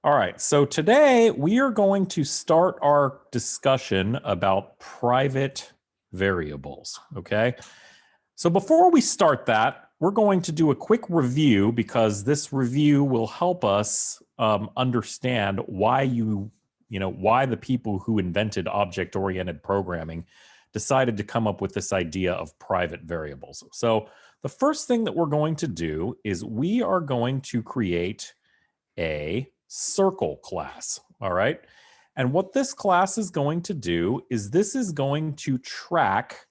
All right, so today we are going to start our discussion about private variables, okay? So before we start that, we're going to do a quick review because this review will help us understand why why the people who invented object-oriented programming decided to come up with this idea of private variables. So the first thing that we're going to do is we are going to create a circle class, all right? And what this class is going to do is this is going to track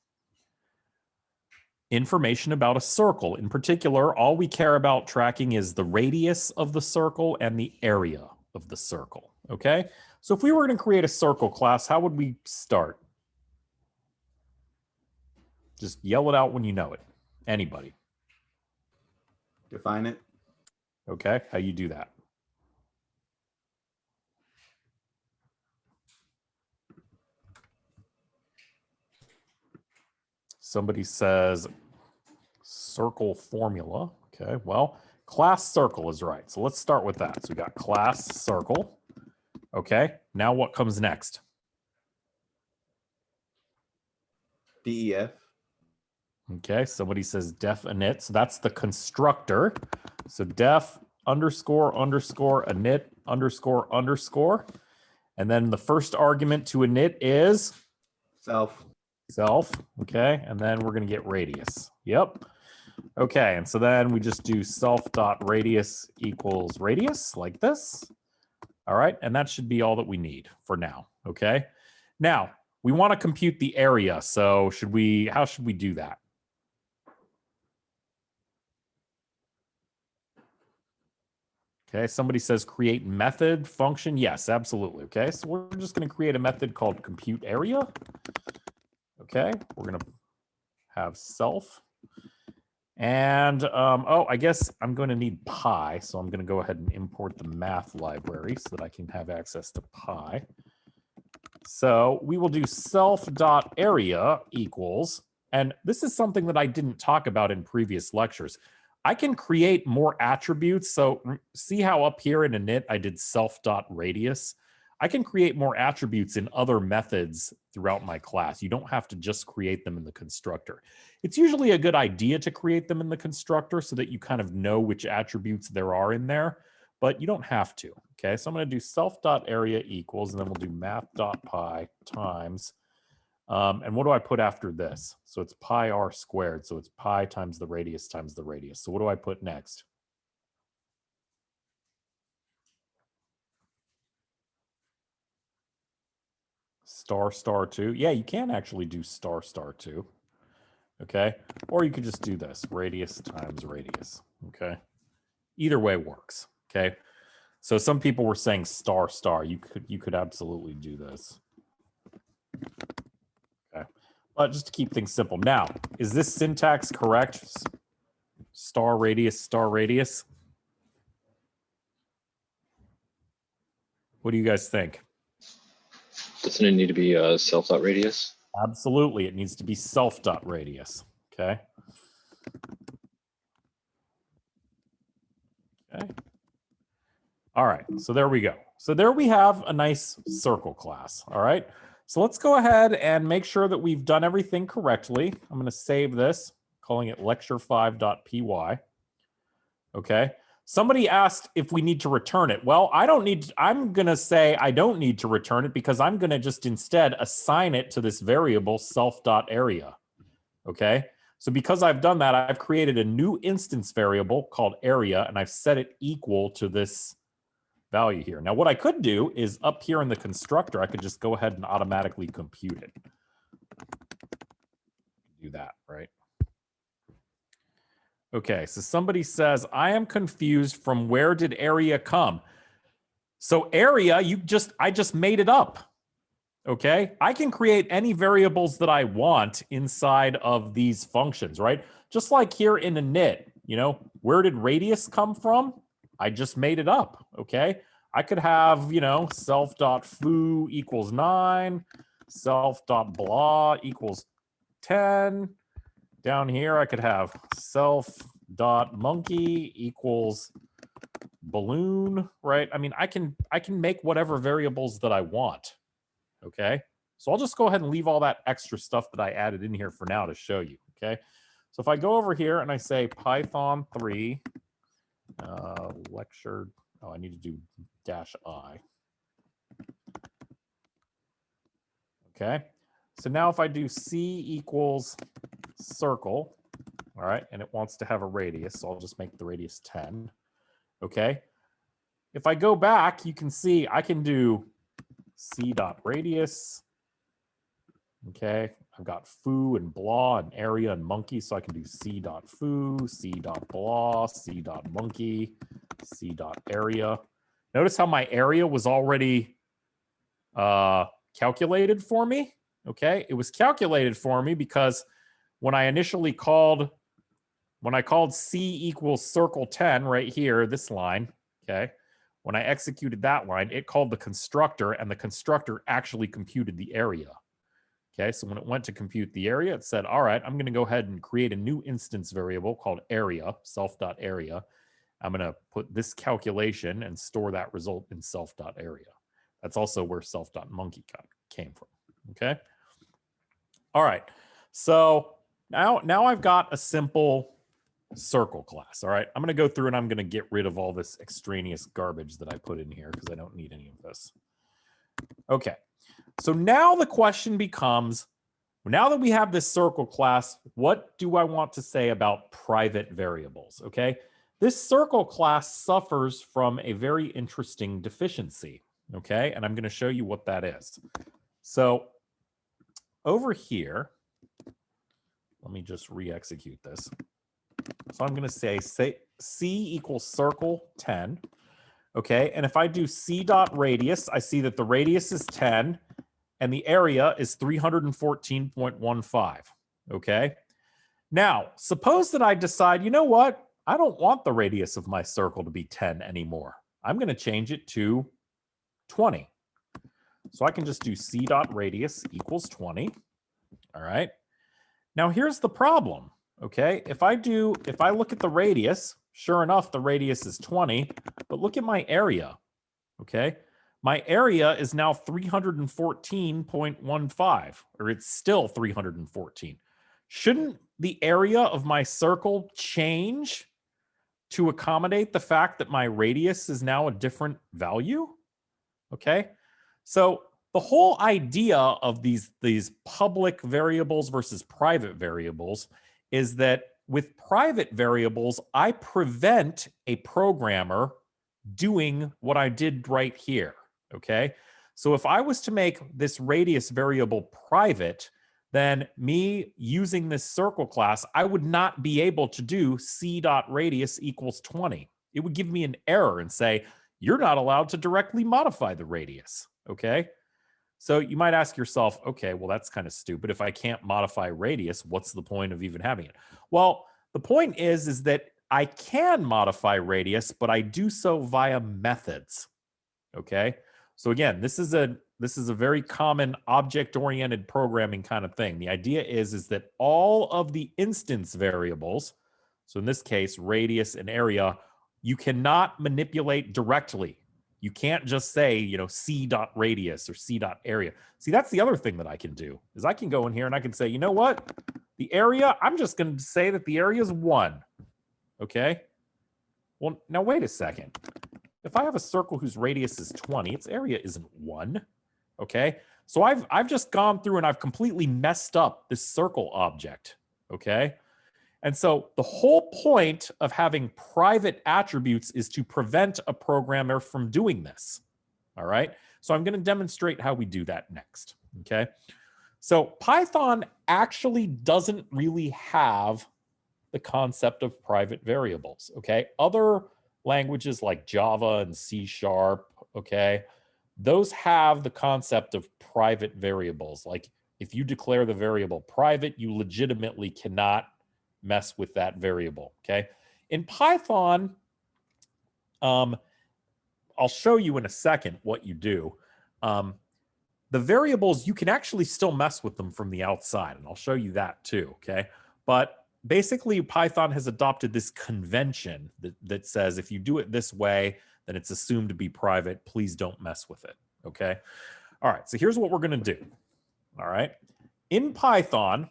information about a circle. In particular, all we care about tracking is the radius of the circle and the area of the circle, okay? So if we were going to create a circle class, how would we start? Just yell it out when you know it. Anybody. Define it. Okay, how you do that? Somebody says circle formula. Okay, well, class circle is right. So let's start with that. So we got class circle. Okay, now what comes next? DEF. Okay, somebody says def init. So that's the constructor. So def underscore underscore init underscore underscore. And then the first argument to init is Self. Okay, and then we're going to get radius. Yep. Okay, and so then we just do self.radius equals radius like this. All right, and that should be all that we need for now. Okay, now we want to compute the area. So how should we do that? Okay, somebody says create method function. Yes, absolutely. Okay, so we're just going to create a method called compute area. Okay, we're going to have self. And, I guess I'm going to need pi. So I'm going to go ahead and import the math library so that I can have access to pi. So we will do self.area equals, and this is something that I didn't talk about in previous lectures. I can create more attributes. So see how up here in init I did self.radius. I can create more attributes in other methods throughout my class. You don't have to just create them in the constructor. It's usually a good idea to create them in the constructor so that you kind of know which attributes there are in there, but you don't have to. Okay, so I'm going to do self.area equals, and then we'll do math.pi times. And what do I put after this? So it's pi r squared. So it's pi times the radius times the radius. So what do I put next? Star 2. Yeah, you can actually do star 2. Okay, or you could just do this, radius times radius. Okay, either way works. Okay, so some people were saying star. You could absolutely do this. Okay, but just to keep things simple. Now, is this syntax correct? Star radius. What do you guys think? Doesn't it need to be self.radius? Absolutely, it needs to be self.radius. Okay. Okay. All right, so there we go. So there we have a nice circle class. All right, so let's go ahead and make sure that we've done everything correctly. I'm going to save this, calling it lecture5.py. Okay. Somebody asked if we need to return it. Well, I'm going to say I don't need to return it because I'm going to just instead assign it to this variable self.area. Okay. So because I've done that, I've created a new instance variable called area, and I've set it equal to this value here. Now, what I could do is up here in the constructor, I could just go ahead and automatically compute it. Do that, right? Okay, so somebody says, I am confused from where did area come? So area, I just made it up. Okay, I can create any variables that I want inside of these functions, right? Just like here in init, where did radius come from? I just made it up, okay? I could have, self.foo equals 9, self.blah equals 10. Down here, I could have self.monkey equals balloon, right? I mean, I can make whatever variables that I want. Okay. So I'll just go ahead and leave all that extra stuff that I added in here for now to show you. Okay. So if I go over here and I say Python 3 lecture, oh, I need to do -I. Okay. So now if I do C equals circle, all right, and it wants to have a radius, so I'll just make the radius 10. Okay. If I go back, you can see I can do C dot radius. Okay. I've got foo and blah and area and monkey, so I can do C dot foo, C dot blah, C dot monkey, C dot area. Notice how my area was already calculated for me. Okay. It was calculated for me because when I initially called, C equals circle 10 right here, this line, okay, when I executed that line, it called the constructor, and the constructor actually computed the area. Okay, so when it went to compute the area, it said, all right, I'm going to go ahead and create a new instance variable called area, self.area. I'm going to put this calculation and store that result in self.area. That's also where self.monkey came from. Okay. All right. So now I've got a simple circle class. All right. I'm going to go through and I'm going to get rid of all this extraneous garbage that I put in here because I don't need any of this. Okay. So now the question becomes, now that we have this circle class, what do I want to say about private variables? Okay. This circle class suffers from a very interesting deficiency. Okay. And I'm going to show you what that is. So over here, let me just re-execute this. So I'm going to say C equals circle 10. Okay. And if I do C dot radius, I see that the radius is 10 and the area is 314.15. Okay. Now, suppose that I decide, you know what? I don't want the radius of my circle to be 10 anymore. I'm going to change it to 20. So I can just do C dot radius equals 20. All right. Now here's the problem. Okay. If I look at the radius, sure enough, the radius is 20, but look at my area. Okay. My area is now 314.15, or it's still 314. Shouldn't the area of my circle change to accommodate the fact that my radius is now a different value? Okay. So the whole idea of these public variables versus private variables is that with private variables, I prevent a programmer doing what I did right here. Okay. So if I was to make this radius variable private, then me using this circle class, I would not be able to do C.radius equals 20. It would give me an error and say, you're not allowed to directly modify the radius. Okay. So you might ask yourself, okay, well, that's kind of stupid. If I can't modify radius, what's the point of even having it? Well, the point is that I can modify radius, but I do so via methods. Okay. So again, this is a very common object-oriented programming kind of thing. The idea is that all of the instance variables, so in this case, radius and area, you cannot manipulate directly. You can't just say, C.radius or C.area. See, that's the other thing that I can do, is I can go in here and I can say, you know what? The area, I'm just going to say that the area is 1. Okay? Well, now wait a second. If I have a circle whose radius is 20, its area isn't 1. Okay? So I've just gone through and I've completely messed up this circle object. Okay? And so the whole point of having private attributes is to prevent a programmer from doing this. All right. So I'm going to demonstrate how we do that next. Okay. So Python actually doesn't really have the concept of private variables. Okay. Other languages like Java and C#, okay, those have the concept of private variables. Like if you declare the variable private, you legitimately cannot mess with that variable. Okay. In Python, I'll show you in a second what you do. The variables, you can actually still mess with them from the outside, and I'll show you that too. Okay. But basically Python has adopted this convention that says if you do it this way, then it's assumed to be private. Please don't mess with it. Okay. All right. So here's what we're going to do. All right. In Python,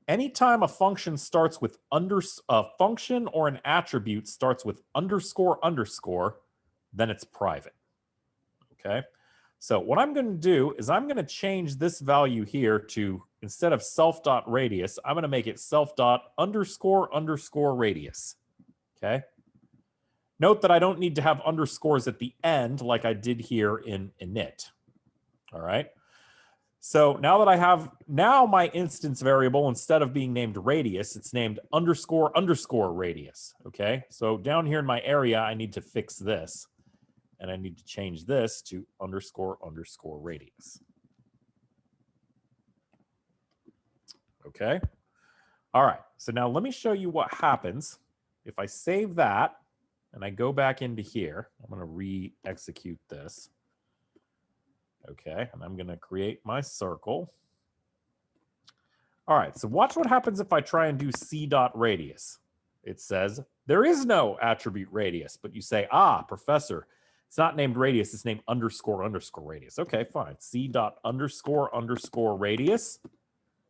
anytime a function starts with a function or an attribute starts with __, then it's private. Okay. So what I'm going to do is I'm going to change this value here to, instead of self.radius, I'm going to make it self.___ radius. Okay. Note that I don't need to have underscores at the end like I did here in init. All right. So now that I have, now my instance variable, instead of being named radius, it's named ___ radius. Okay. So down here in my area, I need to fix this. And I need to change this to ___ radius. Okay. All right. So now let me show you what happens if I save that and I go back into here. I'm going to re-execute this. Okay. And I'm going to create my circle. All right. So watch what happens if I try and do c.radius. It says there is no attribute radius, but you say, ah, professor, it's not named radius, it's named ___ radius. Okay, fine. c.__ radius.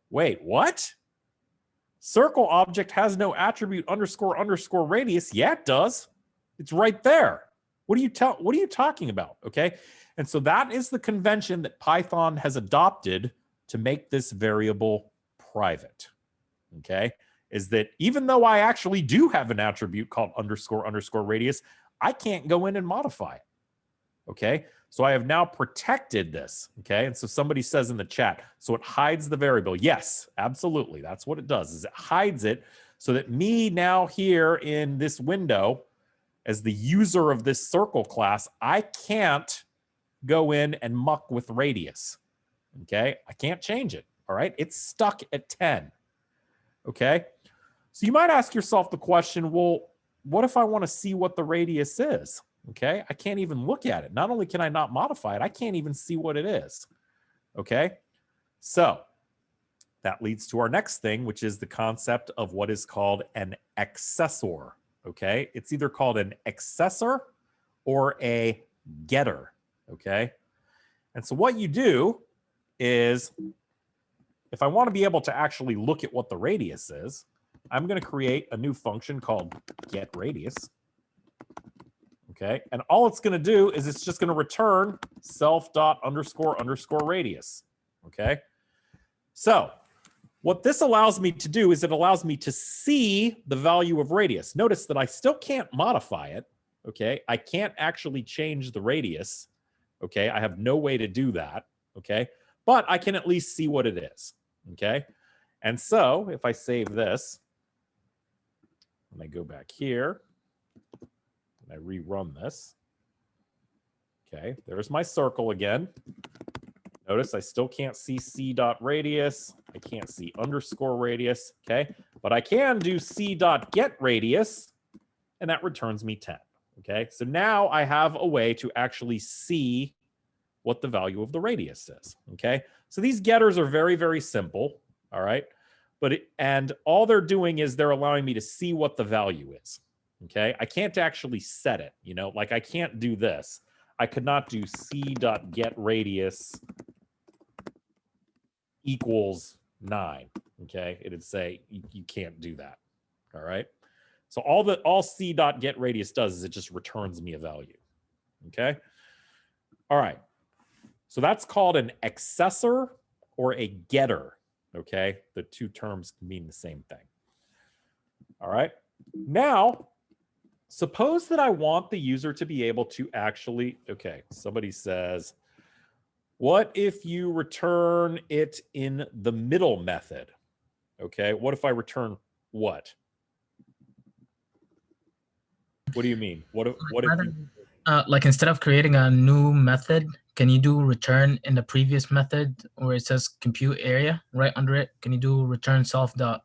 Wait, what? Circle object has no attribute ___ radius. Yeah, it does. It's right there. What are you talking about? Okay. And so that is the convention that Python has adopted to make this variable private. Okay. Is that even though I actually do have an attribute called ___ radius, I can't go in and modify it. Okay, so I have now protected this. Okay, and so somebody says in the chat, so it hides the variable. Yes, absolutely. That's what it does, is it hides it so that me now here in this window, as the user of this circle class, I can't go in and muck with radius. Okay, I can't change it. All right, it's stuck at 10. Okay, so you might ask yourself the question, well, what if I want to see what the radius is? Okay, I can't even look at it. Not only can I not modify it, I can't even see what it is. Okay, so that leads to our next thing, which is the concept of what is called an accessor. Okay, it's either called an accessor or a getter. Okay, and so what you do is, if I want to be able to actually look at what the radius is, I'm going to create a new function called getRadius. Okay, and all it's going to do is it's just going to return self.__ radius. Okay, so what this allows me to do is it allows me to see the value of radius. Notice that I still can't modify it. Okay, I can't actually change the radius. Okay, I have no way to do that. Okay, but I can at least see what it is. Okay, and so if I save this and I go back here, I rerun this. Okay, there's my circle again. Notice I still can't see c.radius. I can't see _radius. Okay, but I can do c.getRadius, and that returns me 10. Okay, so now I have a way to actually see what the value of the radius is. Okay, so these getters are very, very simple. All right, and all they're doing is they're allowing me to see what the value is. Okay, I can't actually set it, you know, like I can't do this. I could not do c.getRadius equals 9. Okay, it'd say you can't do that. All right, so all c.getRadius does is it just returns me a value. Okay, all right, so that's called an accessor or a getter. Okay, the two terms mean the same thing. All right, now suppose that I want the user to be able to actually, okay, somebody says, what if you return it in the middle method? Okay, what if I return what? What do you mean? What if you, like instead of creating a new method, can you do return in the previous method where it says compute area right under it? Can you do return self.__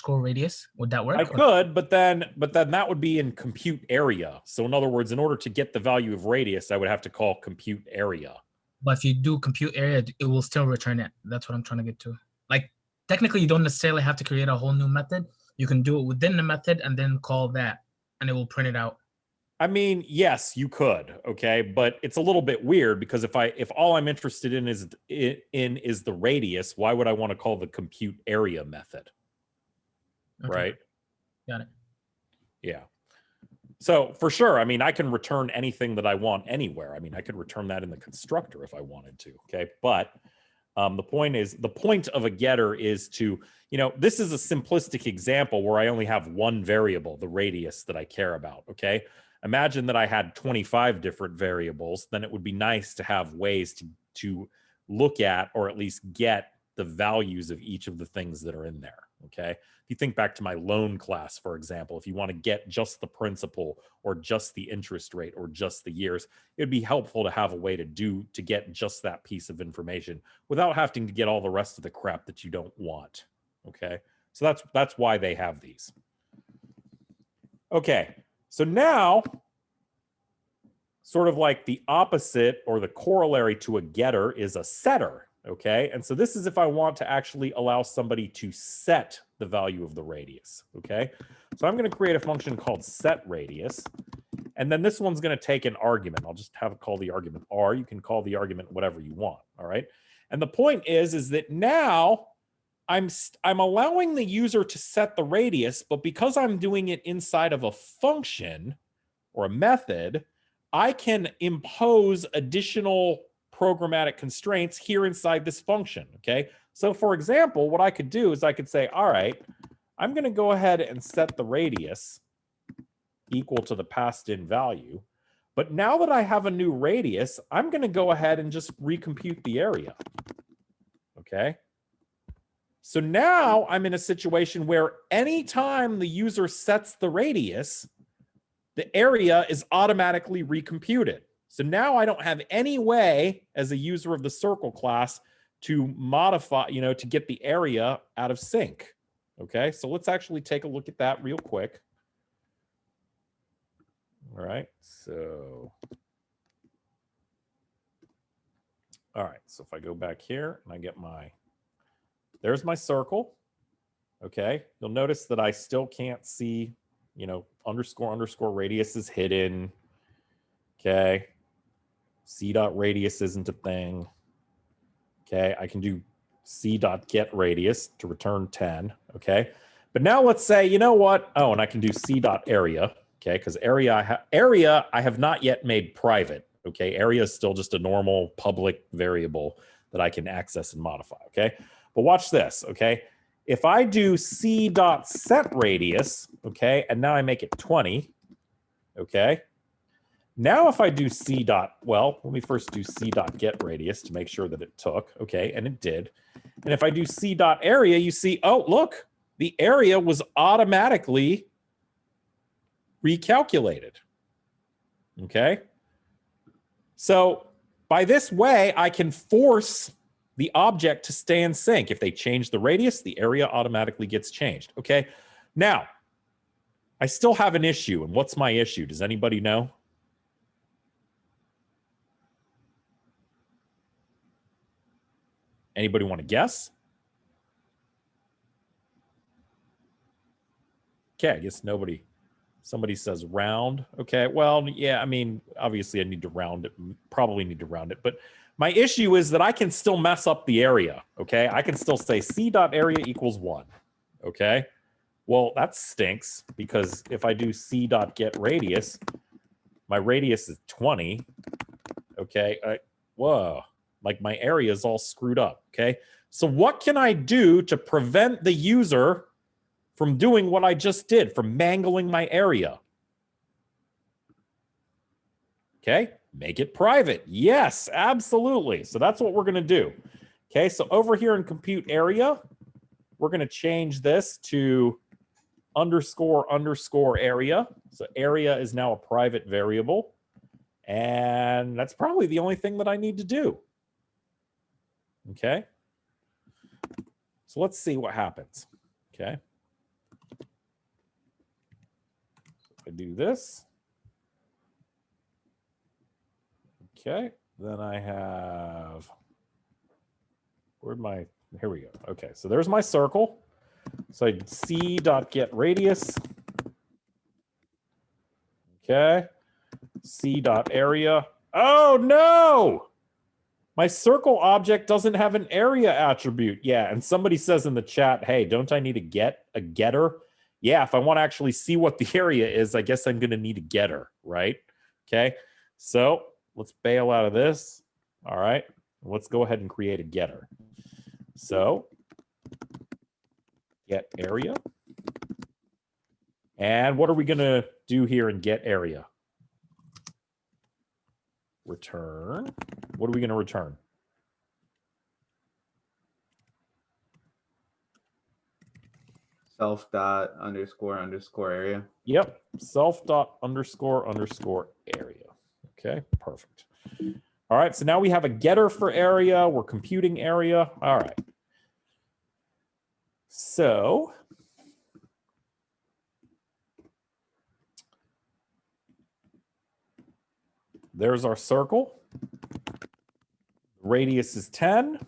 radius? Would that work? I could, but then that would be in compute area. So in other words, in order to get the value of radius, I would have to call compute area. But if you do compute area, it will still return it. That's what I'm trying to get to. Like technically you don't necessarily have to create a whole new method. You can do it within the method and then call that, and it will print it out. I mean, yes, you could, okay, but it's a little bit weird because if all I'm interested in is the radius, why would I want to call the compute area method? Okay, Right? got it. Yeah. So for sure, I mean, I can return anything that I want anywhere. I mean, I could return that in the constructor if I wanted to, okay? But the point of a getter is to, this is a simplistic example where I only have one variable, the radius that I care about, okay? Imagine that I had 25 different variables, then it would be nice to have ways to look at or at least get the values of each of the things that are in there, okay? If you think back to my loan class, for example, if you want to get just the principal or just the interest rate or just the years, it'd be helpful to have a way to get just that piece of information without having to get all the rest of the crap that you don't want, okay? So that's why they have these. Okay, so now, sort of like the opposite or the corollary to a getter is a setter, okay? And so this is if I want to actually allow somebody to set the value of the radius, okay? So I'm going to create a function called setRadius, and then this one's going to take an argument. I'll just have it call the argument R. You can call the argument whatever you want, all right? And the point is that now I'm allowing the user to set the radius, but because I'm doing it inside of a function or a method, I can impose additional programmatic constraints here inside this function, okay? So for example, what I could do is I could say, all right, I'm going to go ahead and set the radius equal to the passed in value. But now that I have a new radius, I'm going to go ahead and just recompute the area, okay? So now I'm in a situation where anytime the user sets the radius, the area is automatically recomputed. So now I don't have any way as a user of the circle class to modify, to get the area out of sync. Okay, so let's actually take a look at that real quick. All right, so. All right, so if I go back here and I get there's my circle. Okay, you'll notice that I still can't see, underscore radius is hidden. Okay, c.radius isn't a thing. Okay, I can do c.getRadius to return 10. Okay, but now let's say, you know what? Oh, and I can do c.area. Okay, because area I have not yet made private. Okay, area is still just a normal public variable that I can access and modify. Okay, but watch this. Okay, if I do c.setRadius, okay, and now I make it 20. Okay. Now if I do let me first do c.getRadius to make sure that it took, okay, and it did. And if I do c.area, you see, oh, look, the area was automatically recalculated, okay? So by this way, I can force the object to stay in sync. If they change the radius, the area automatically gets changed, okay? Now, I still have an issue, and what's my issue? Does anybody know? Anybody want to guess? Okay, I guess nobody. Somebody says round. Okay, well, yeah, I mean, obviously I need to round it, probably need to round it, but my issue is that I can still mess up the area, okay? I can still say c.area equals 1, okay? Well, that stinks because if I do c.getRadius, my radius is 20, okay? Whoa. Like my area is all screwed up, okay? So what can I do to prevent the user from doing what I just did, from mangling my area? Okay, make it private. Yes, absolutely. So that's what we're going to do. Okay, so over here in compute area, we're going to change this to __ area. So area is now a private variable. And that's probably the only thing that I need to do. Okay, so let's see what happens. Okay, I do this. Okay, then I have, where'd my Here we go. Okay, so there's my circle. So I c dot get radius. Okay, c dot area. Oh no! My circle object doesn't have an area attribute. Yeah, and somebody says in the chat, hey, don't I need a getter? Yeah, if I want to actually see what the area is, I guess I'm going to need a getter, right? Okay, so let's bail out of this. All right, let's go ahead and create a getter. So get area. And what are we going to do here in get area? Return. What are we going to return? Self dot underscore underscore area. Yep, self dot underscore underscore area. Okay, perfect. All right, so now we have a getter for area. We're computing area. All right. So there's our circle. Radius is 10.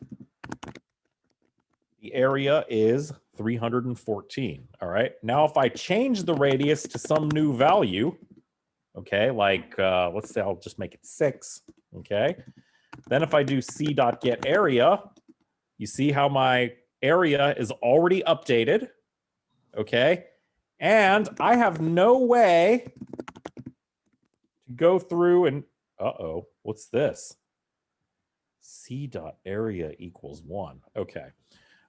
The area is 314. All right. Now, if I change the radius to some new value, okay, like let's say I'll just make it 6. Okay. Then if I do c dot get area, you see how my area is already updated. Okay. And I have no way to go through and what's this? C dot area equals 1. Okay.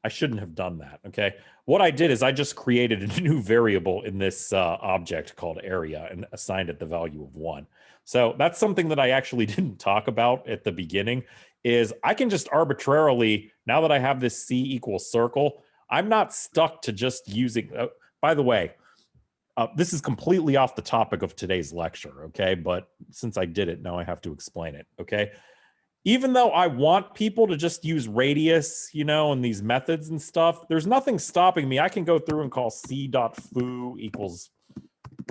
I shouldn't have done that. Okay. What I did is I just created a new variable in this object called area and assigned it the value of 1. So that's something that I actually didn't talk about at the beginning is I can just arbitrarily, now that I have this C equals circle, I'm not stuck to just using, by the way, this is completely off the topic of today's lecture. Okay. But since I did it, now I have to explain it. Okay. Even though I want people to just use radius, you know, and these methods and stuff, there's nothing stopping me. I can go through and call c.foo equals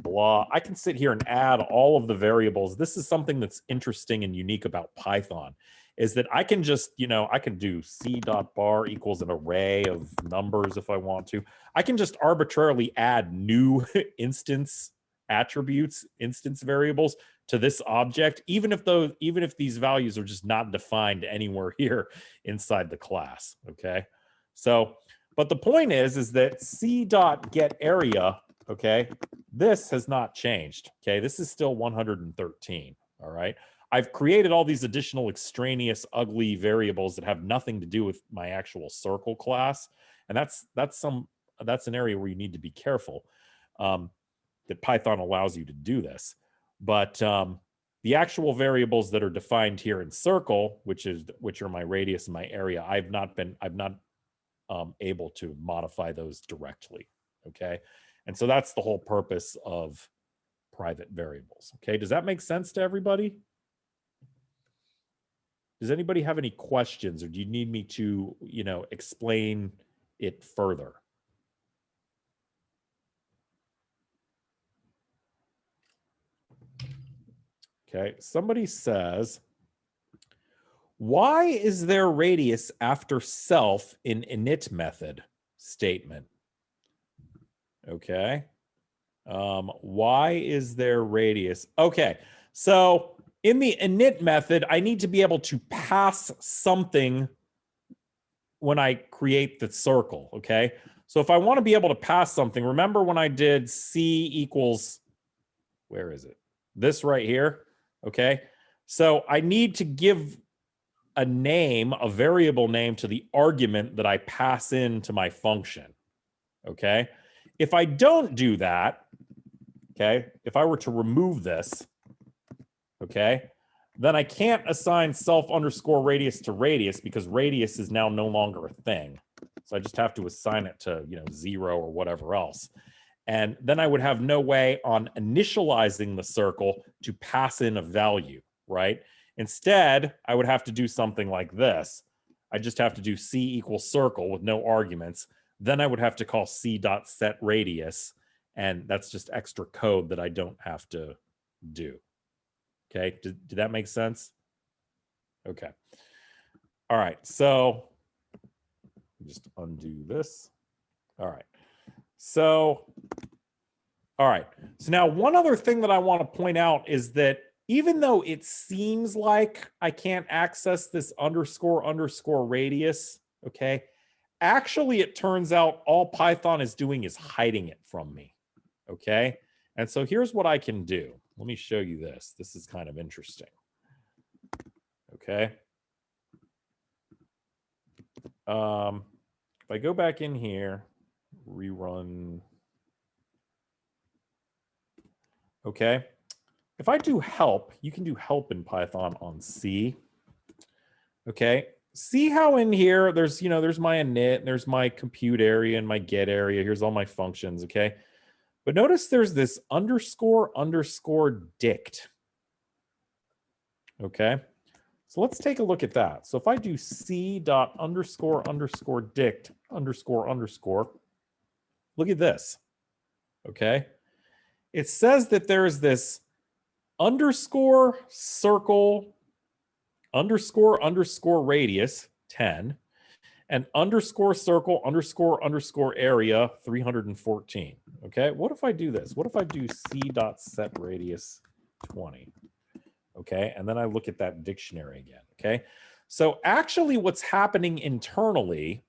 blah. I can sit here and add all of the variables. This is something that's interesting and unique about Python, is that I can just, you know, I can do c.bar equals an array of numbers if I want to. I can just arbitrarily add new instance attributes, instance variables to this object, even if these values are just not defined anywhere here inside the class. Okay, so but the point is that c dot get area, okay, this has not changed. Okay, this is still 113. All right, I've created all these additional extraneous ugly variables that have nothing to do with my actual circle class, and that's an area where you need to be careful. That Python allows you to do this. But the actual variables that are defined here in circle, which are my radius and my area, I've not able to modify those directly. Okay, and so that's the whole purpose of private variables. Okay, does that make sense to everybody? Does anybody have any questions, or do you need me to, you know, explain it further? Okay, somebody says, why is there radius after self in init method statement? Okay, why is there radius? Okay, so in the init method, I need to be able to pass something when I create the circle, okay? So if I want to be able to pass something, remember when I did c equals, where is it? This right here. Okay, so I need to give a name, a variable name to the argument that I pass into my function. Okay, if I don't do that, okay, if I were to remove this, okay, then I can't assign self underscore radius to radius because radius is now no longer a thing. So I just have to assign it to, you know, 0 or whatever else. And then I would have no way on initializing the circle to pass in a value, right? Instead, I would have to do something like this. I just have to do c equals circle with no arguments. Then I would have to call c.setRadius, and that's just extra code that I don't have to do. Okay, did that make sense? Okay. All right, so Just undo this. All right. So, all right. So now one other thing that I want to point out is that even though it seems like I can't access this underscore radius, okay, actually it turns out all Python is doing is hiding it from me, okay? And so here's what I can do. Let me show you this. This is kind of interesting, okay? If I go back in here, rerun, okay? If I do help, you can do help in Python on C. Okay. See how in here there's, there's my init, there's my compute area and my get area. Here's all my functions. Okay. But notice there's this underscore dict. Okay. So let's take a look at that. So if I do C dot underscore dict underscore, look at this. Okay. It says that there's this underscore circle underscore radius 10 and underscore circle underscore area 314. Okay, what if I do this? What if I do c dot set radius 20? Okay, and then I look at that dictionary again. Okay, so actually what's happening internally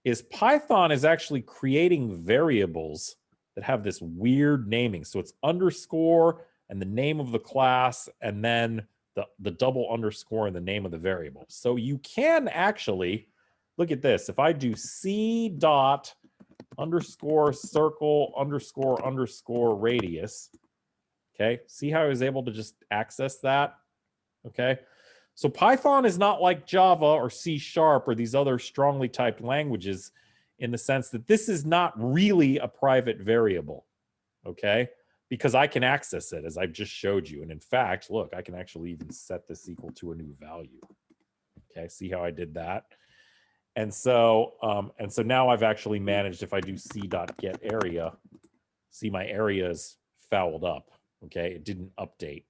is Python is actually creating variables that have this weird naming. So it's underscore and the name of the class, and then the double underscore and the name of the variable. So you can actually, look at this. If I do c dot underscore circle underscore radius, okay, see how I was able to just access that? Okay, so Python is not like Java or C# or these other strongly typed languages in the sense that this is not really a private variable, okay? Because I can access it as I've just showed you. And in fact, look, I can actually even set this equal to a new value. Okay, see how I did that? And so now I've actually managed, if I do c.getArea, see my area is fouled up. Okay, it didn't update.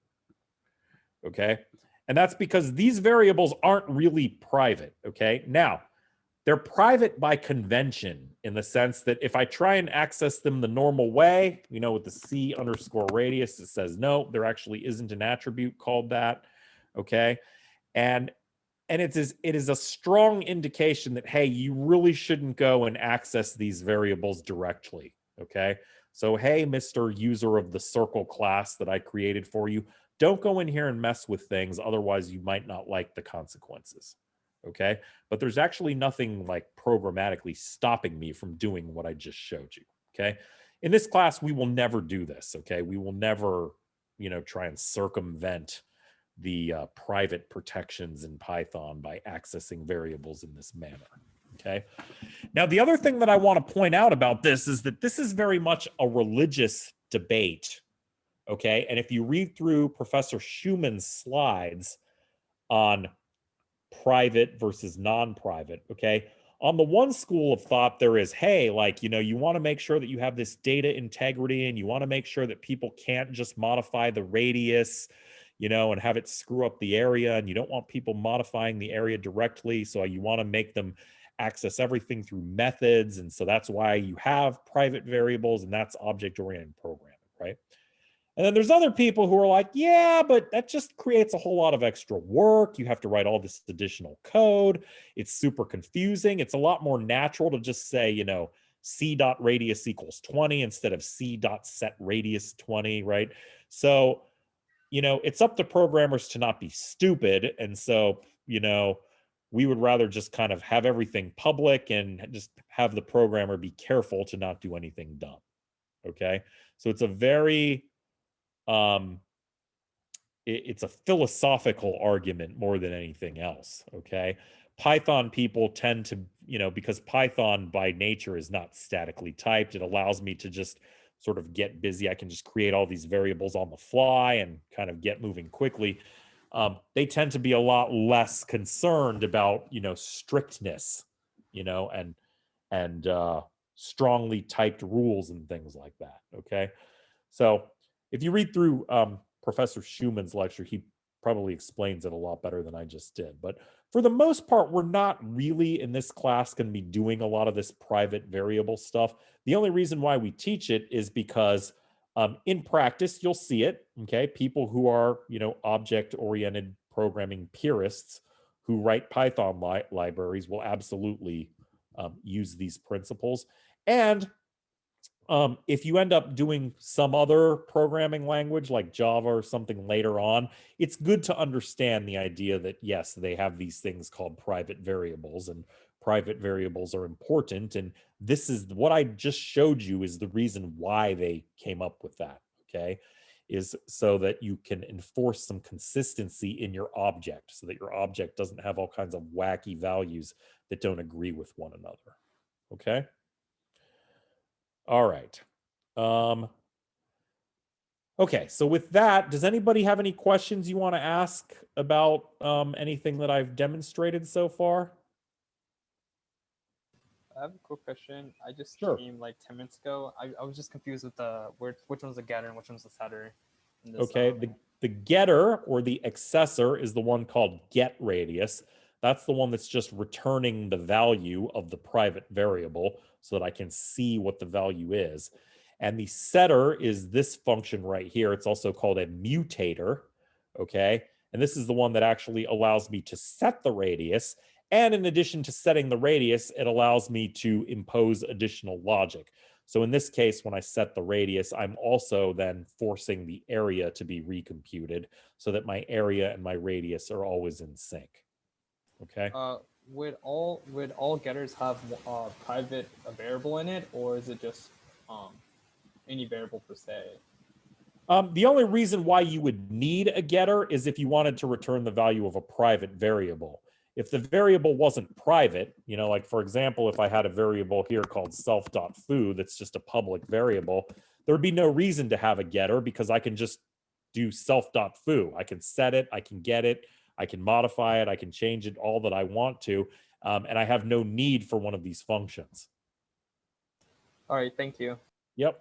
Okay, and that's because these variables aren't really private. Okay, now they're private by convention in the sense that if I try and access them the normal way, with the c underscore radius, it says no, there actually isn't an attribute called that. Okay, and it is a strong indication that, hey, you really shouldn't go and access these variables directly. Okay, so hey, Mr. User of the circle class that I created for you, don't go in here and mess with things, otherwise you might not like the consequences. Okay, but there's actually nothing like programmatically stopping me from doing what I just showed you. Okay, in this class we will never do this. Okay, we will never try and circumvent the private protections in Python by accessing variables in this manner. Okay, now the other thing that I want to point out about this is that this is very much a religious debate. Okay, and if you read through Professor Schumann's slides on private versus non-private, okay, on the one school of thought there is, hey, like, you want to make sure that you have this data integrity and you want to make sure that people can't just modify the radius, and have it screw up the area, and you don't want people modifying the area directly, so you want to make them access everything through methods, and so that's why you have private variables, and that's object-oriented programming, right? And then there's other people who are like, yeah, but that just creates a whole lot of extra work. You have to write all this additional code. It's super confusing. It's a lot more natural to just say, c.radius equals 20 instead of c.setRadius 20, right? So, it's up to programmers to not be stupid. And so, we would rather just kind of have everything public and just have the programmer be careful to not do anything dumb. Okay. So it's a very, it's a philosophical argument more than anything else. Okay. Python people tend to, because Python by nature is not statically typed, it allows me to just sort of get busy. I can just create all these variables on the fly and kind of get moving quickly. They tend to be a lot less concerned about, strictness, and strongly typed rules and things like that. Okay. So if you read through Professor Schumann's lecture, he probably explains it a lot better than I just did. But for the most part, we're not really in this class going to be doing a lot of this private variable stuff. The only reason why we teach it is because in practice, you'll see it, okay? People who are, object-oriented programming purists who write Python libraries will absolutely use these principles. And if you end up doing some other programming language like Java or something later on, it's good to understand the idea that, yes, they have these things called private variables, and private variables are important. And this is what I just showed you is the reason why they came up with that, okay? Is so that you can enforce some consistency in your object so that your object doesn't have all kinds of wacky values that don't agree with one another, okay? All right. Okay, so with that, does anybody have any questions you want to ask about anything that I've demonstrated so far? I have a quick question. I just Sure. came like 10 minutes ago. I was just confused with which one's the getter and which one's the setter. In this, Okay, the getter or the accessor is the one called getRadius. That's the one that's just returning the value of the private variable so that I can see what the value is. And the setter is this function right here. It's also called a mutator, okay? And this is the one that actually allows me to set the radius. And in addition to setting the radius, it allows me to impose additional logic. So in this case, when I set the radius, I'm also then forcing the area to be recomputed so that my area and my radius are always in sync. Okay. Would all getters have private variable in it, or is it just any variable per se? The only reason why you would need a getter is if you wanted to return the value of a private variable. If the variable wasn't private, like for example, if I had a variable here called self.foo that's just a public variable, there would be no reason to have a getter because I can just do self.foo. I can set it, I can get it, I can modify it, I can change it all that I want to, and I have no need for one of these functions. All right, thank you. Yep.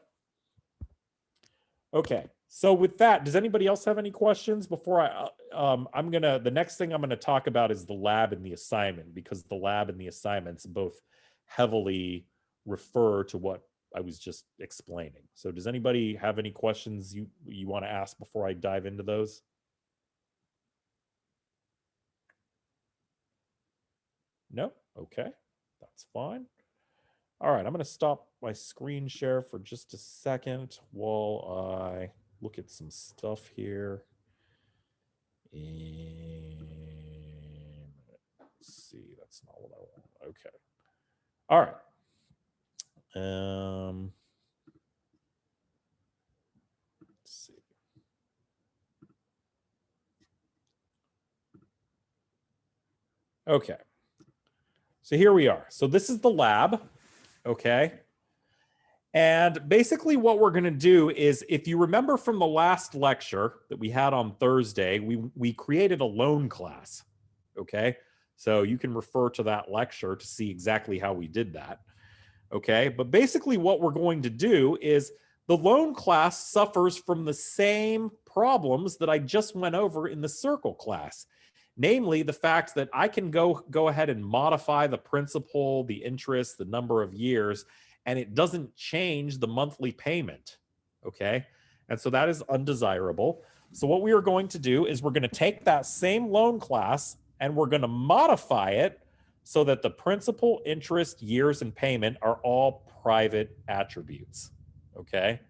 Okay, so with that, does anybody else have any questions before the next thing I'm gonna talk about is the lab and the assignment, because the lab and the assignments both heavily refer to what I was just explaining. So does anybody have any questions you want to ask before I dive into those? No? Okay, that's fine. All right, I'm going to stop my screen share for just a second while I look at some stuff here. And let's see, that's not what I want. Okay. All right. Let's see. Okay. So here we are. So this is the lab. Okay. And basically what we're going to do is, if you remember from the last lecture that we had on Thursday, we created a loan class. Okay. So you can refer to that lecture to see exactly how we did that. Okay. But basically what we're going to do is the loan class suffers from the same problems that I just went over in the circle class. Namely, the fact that I can go ahead and modify the principal, the interest, the number of years, and it doesn't change the monthly payment, okay? And so that is undesirable. So what we are going to do is we're going to take that same loan class and we're going to modify it so that the principal, interest, years, and payment are all private attributes, okay?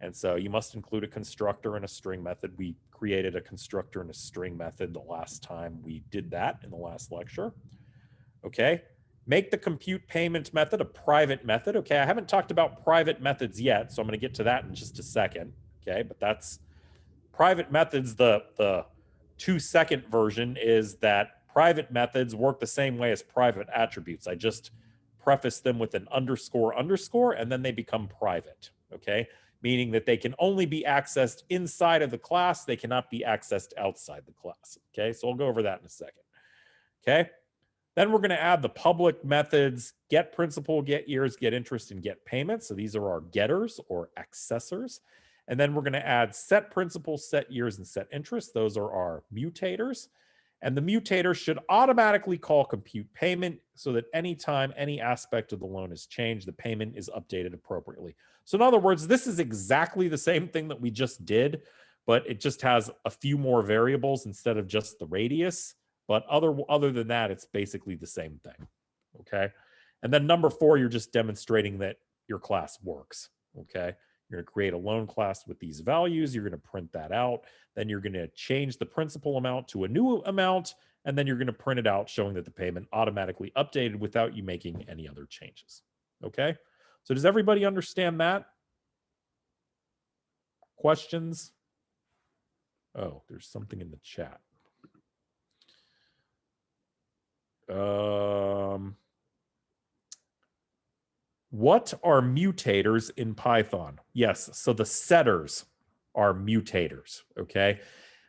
And so you must include a constructor and a string method. We created a constructor and a string method the last time we did that in the last lecture. Okay. Make the compute payment method a private method. Okay. I haven't talked about private methods yet, so I'm going to get to that in just a second. Okay. But that's private methods. The 2-second version is that private methods work the same way as private attributes. I just preface them with an underscore, and then they become private. Okay. Meaning that they can only be accessed inside of the class. They cannot be accessed outside the class. Okay, so we'll go over that in a second. Okay, then we're going to add the public methods, get principal, get years, get interest, and get payment. So these are our getters or accessors. And then we're going to add set principal, set years, and set interest. Those are our mutators. And the mutator should automatically call compute payment so that anytime any aspect of the loan is changed, the payment is updated appropriately. So in other words, this is exactly the same thing that we just did, but it just has a few more variables instead of just the radius. But other than that, it's basically the same thing. Okay. And then number 4, you're just demonstrating that your class works. Okay. You're going to create a loan class with these values. You're going to print that out. Then you're going to change the principal amount to a new amount. And then you're going to print it out showing that the payment automatically updated without you making any other changes. Okay. So does everybody understand that? Questions? Oh, there's something in the chat. What are mutators in Python? Yes, so the setters are mutators, okay?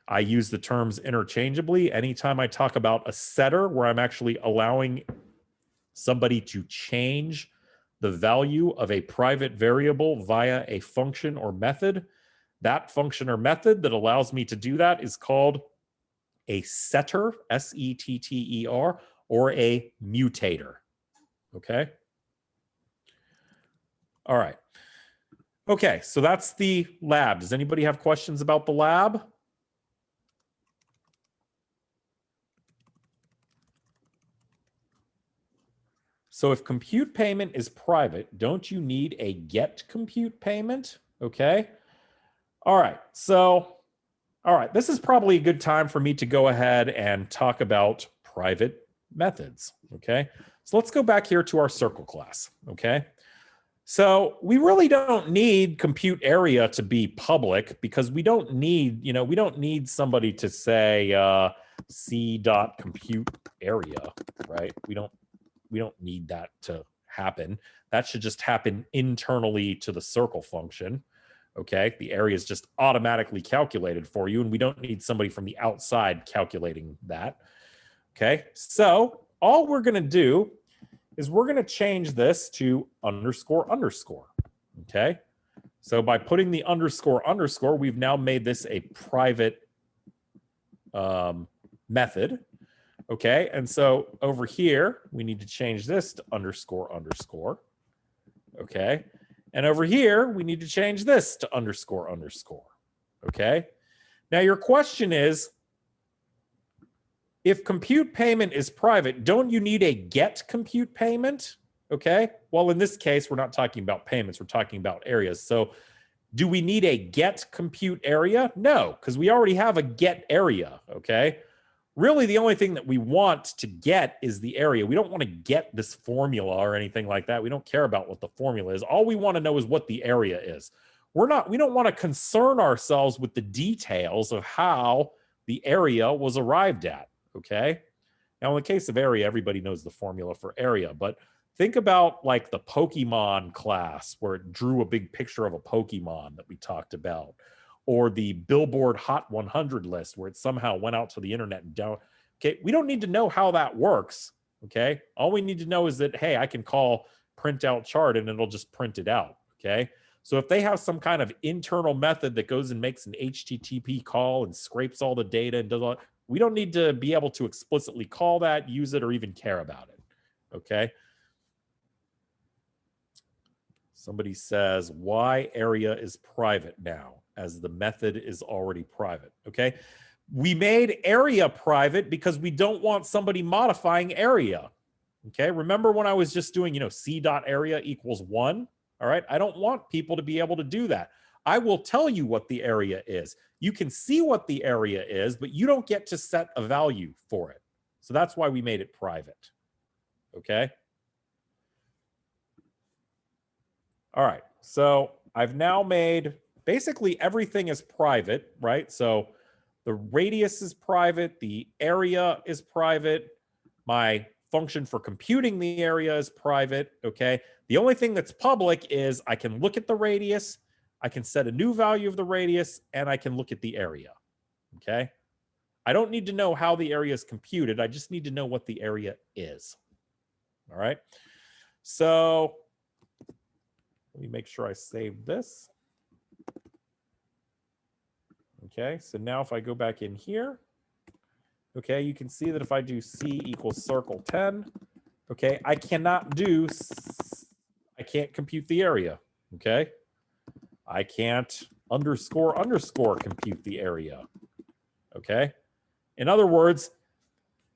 I use the terms interchangeably. Anytime I talk about a setter where I'm actually allowing somebody to change the value of a private variable via a function or method, that function or method that allows me to do that is called a setter, S-E-T-T-E-R, or a mutator, okay? All right. Okay, so that's the lab. Does anybody have questions about the lab? So if compute payment is private, don't you need a get compute payment? Okay. All right. So, all right, this is probably a good time for me to go ahead and talk about private methods. Okay. So let's go back here to our circle class. Okay. So we really don't need compute area to be public because we don't need, we don't need somebody to say c.compute area, right? We don't need that to happen. That should just happen internally to the circle function. Okay, the area is just automatically calculated for you, and we don't need somebody from the outside calculating that. Okay, so all we're going to do is we're going to change this to underscore underscore. Okay, so by putting the underscore underscore, we've now made this a private method. Okay, and so over here, we need to change this to underscore underscore. Okay, and over here, we need to change this to underscore underscore. Okay, now your question is, if compute payment is private, don't you need a get compute payment? Okay, well, in this case, we're not talking about payments, we're talking about areas. So do we need a get compute area? No, because we already have a get area, okay? Really, the only thing that we want to get is the area. We don't want to get this formula or anything like that. We don't care about what the formula is. All we want to know is what the area is. We don't want to concern ourselves with the details of how the area was arrived at, okay? Now, in the case of area, everybody knows the formula for area, but think about like the Pokemon class where it drew a big picture of a Pokemon that we talked about, or the Billboard Hot 100 list where it somehow went out to the internet and down. Okay, we don't need to know how that works, okay? All we need to know is that, hey, I can call print out chart and it'll just print it out, okay? So if they have some kind of internal method that goes and makes an HTTP call and scrapes all the data and does all, we don't need to be able to explicitly call that, use it, or even care about it, okay? Somebody says, why area is private now, as the method is already private, okay? We made area private because we don't want somebody modifying area, okay? Remember when I was just doing, c.area equals 1, all right? I don't want people to be able to do that. I will tell you what the area is. You can see what the area is, but you don't get to set a value for it. So that's why we made it private, okay? All right, so I've now made basically everything is private, right? So the radius is private, the area is private, my function for computing the area is private, okay? The only thing that's public is I can look at the radius, I can set a new value of the radius, and I can look at the area, okay? I don't need to know how the area is computed, I just need to know what the area is, all right? So let me make sure I save this. Okay, so now if I go back in here, okay, you can see that if I do C equals circle 10, okay, I can't compute the area, okay? I can't underscore compute the area, okay? In other words,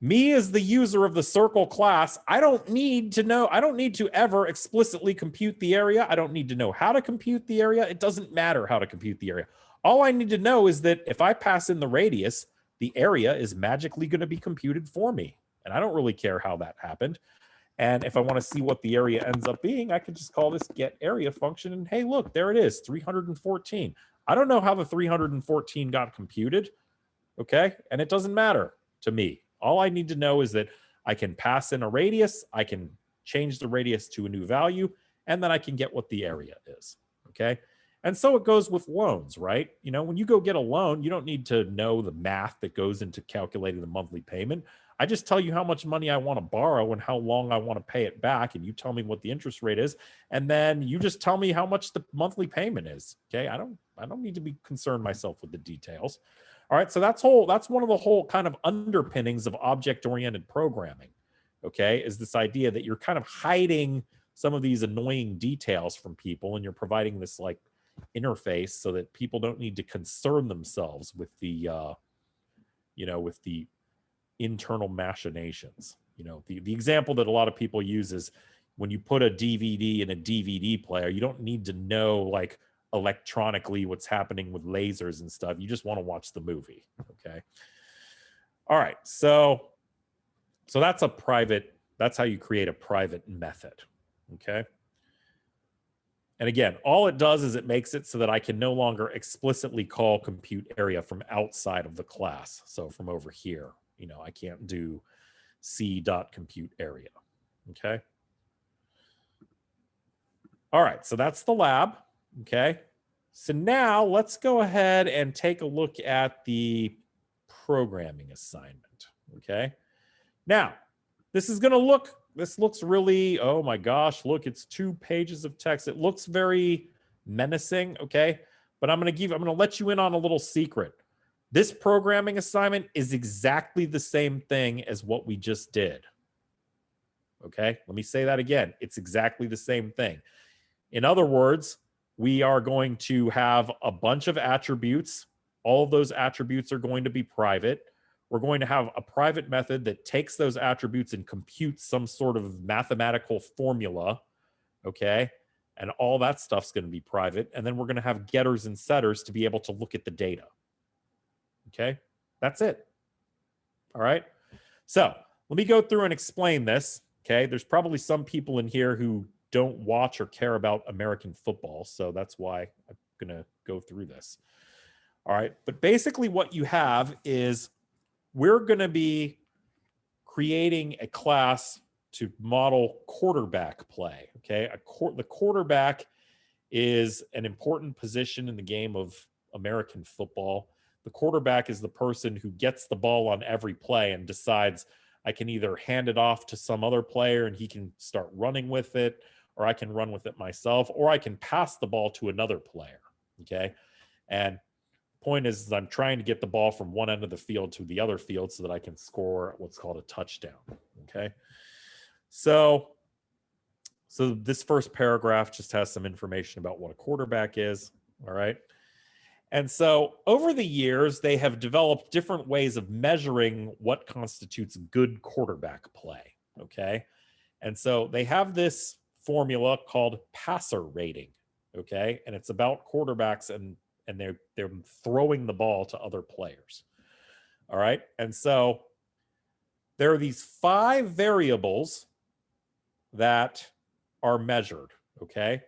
me as the user of the circle class, I don't need to ever explicitly compute the area. I don't need to know how to compute the area. It doesn't matter how to compute the area. All I need to know is that if I pass in the radius, the area is magically going to be computed for me. And I don't really care how that happened. And if I want to see what the area ends up being, I can just call this get area function. And hey, look, there it is, 314. I don't know how the 314 got computed, okay? And it doesn't matter to me. All I need to know is that I can pass in a radius, I can change the radius to a new value, and then I can get what the area is, okay? And so it goes with loans, right? You know, when you go get a loan, you don't need to know the math that goes into calculating the monthly payment. I just tell you how much money I want to borrow and how long I want to pay it back, and you tell me what the interest rate is, and then you just tell me how much the monthly payment is, okay? I don't need to be concerned myself with the details. All right, so that's one of the whole kind of underpinnings of object-oriented programming, okay, is this idea that you're kind of hiding some of these annoying details from people, and you're providing this like interface so that people don't need to concern themselves with the, with the internal machinations. You know, the example that a lot of people use is when you put a DVD in a DVD player, you don't need to know like electronically what's happening with lasers and stuff. You just want to watch the movie, okay? All right, so that's how you create a private method, okay? And again, all it does is it makes it so that I can no longer explicitly call compute area from outside of the class. So from over here, you know, I can't do c.compute area, okay? All right, so that's the lab. Okay, so now let's go ahead and take a look at the programming assignment. Okay, now this looks really, oh my gosh, look, it's 2 pages of text. It looks very menacing. Okay, but I'm going to let you in on a little secret. This programming assignment is exactly the same thing as what we just did. Okay, let me say that again. It's exactly the same thing. In other words, we are going to have a bunch of attributes. All of those attributes are going to be private. We're going to have a private method that takes those attributes and computes some sort of mathematical formula, okay? And all that stuff's going to be private. And then we're going to have getters and setters to be able to look at the data, okay? That's it, all right? So let me go through and explain this, okay? There's probably some people in here who don't watch or care about American football, so that's why I'm going to go through this. All right, but basically what you have is we're going to be creating a class to model quarterback play, okay? The quarterback is an important position in the game of American football. The quarterback is the person who gets the ball on every play and decides, I can either hand it off to some other player and he can start running with it, or I can run with it myself, or I can pass the ball to another player, okay? And the point is I'm trying to get the ball from one end of the field to the other field so that I can score what's called a touchdown, okay? So this first paragraph just has some information about what a quarterback is, all right? And so over the years, they have developed different ways of measuring what constitutes good quarterback play, okay? And so they have this formula called passer rating, okay? And it's about quarterbacks and they're throwing the ball to other players, all right? And so there are these 5 variables that are measured, okay?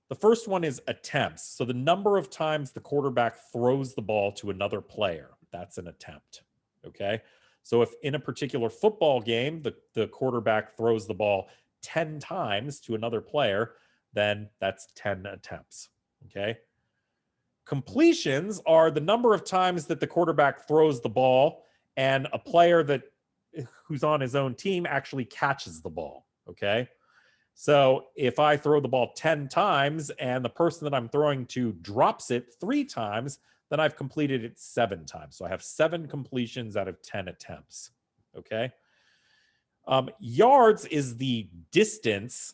The first one is attempts. So the number of times the quarterback throws the ball to another player, that's an attempt, okay? So if in a particular football game, the quarterback throws the ball 10 times to another player, then that's 10 attempts, okay? Completions are the number of times that the quarterback throws the ball and a player who's on his own team actually catches the ball, okay? So if I throw the ball 10 times and the person that I'm throwing to drops it 3 times, then I've completed it 7 times. So I have 7 completions out of 10 attempts. Okay. Yards is the distance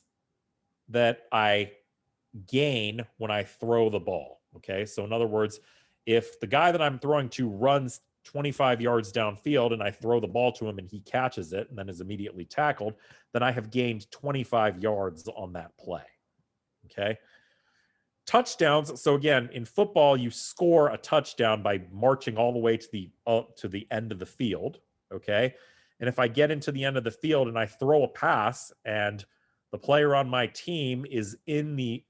that I gain when I throw the ball. Okay. So in other words, if the guy that I'm throwing to runs 25 yards downfield and I throw the ball to him and he catches it and then is immediately tackled, then I have gained 25 yards on that play. Okay. Touchdowns. So again, in football, you score a touchdown by marching all the way to the end of the field. Okay. And if I get into the end of the field and I throw a pass and the player on my team is in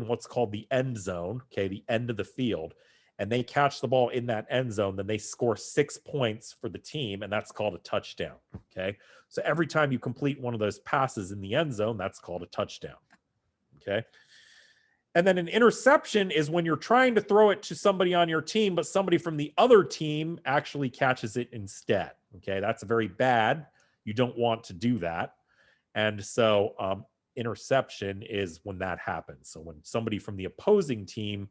what's called the end zone, okay, the end of the field, and they catch the ball in that end zone, then they score 6 points for the team, and that's called a touchdown. Okay. So every time you complete one of those passes in the end zone, that's called a touchdown. Okay. And then an interception is when you're trying to throw it to somebody on your team, but somebody from the other team actually catches it instead. Okay. That's very bad. You don't want to do that. And so interception is when that happens. So when somebody from the opposing team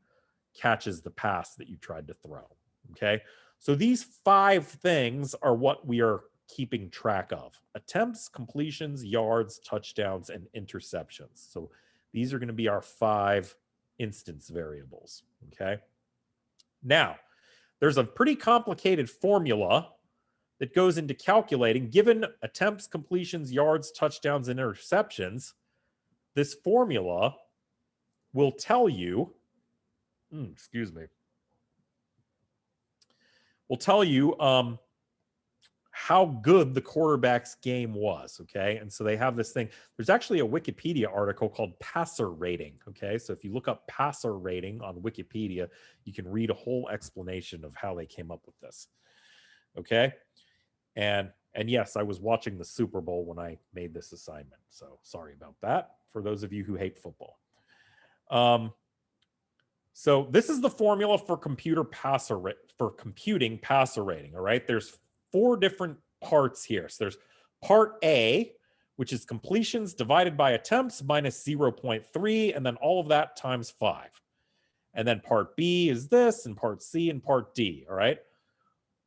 catches the pass that you tried to throw. Okay. So these 5 things are what we are keeping track of: attempts, completions, yards, touchdowns, and interceptions. So these are going to be our 5 instance variables. Okay. Now, there's a pretty complicated formula that goes into calculating, given attempts, completions, yards, touchdowns, and interceptions. This formula will tell you, will tell you how good the quarterback's game was. Okay. And so they have this thing. There's actually a Wikipedia article called passer rating. Okay. So if you look up passer rating on Wikipedia, you can read a whole explanation of how they came up with this. Okay. And yes, I was watching the Super Bowl when I made this assignment. So sorry about that for those of you who hate football. So this is the formula for computing passer rating. All right. There's 4 different parts here. So there's part A, which is completions divided by attempts minus 0.3, and then all of that times 5. And then part B is this, and part C and part D. All right.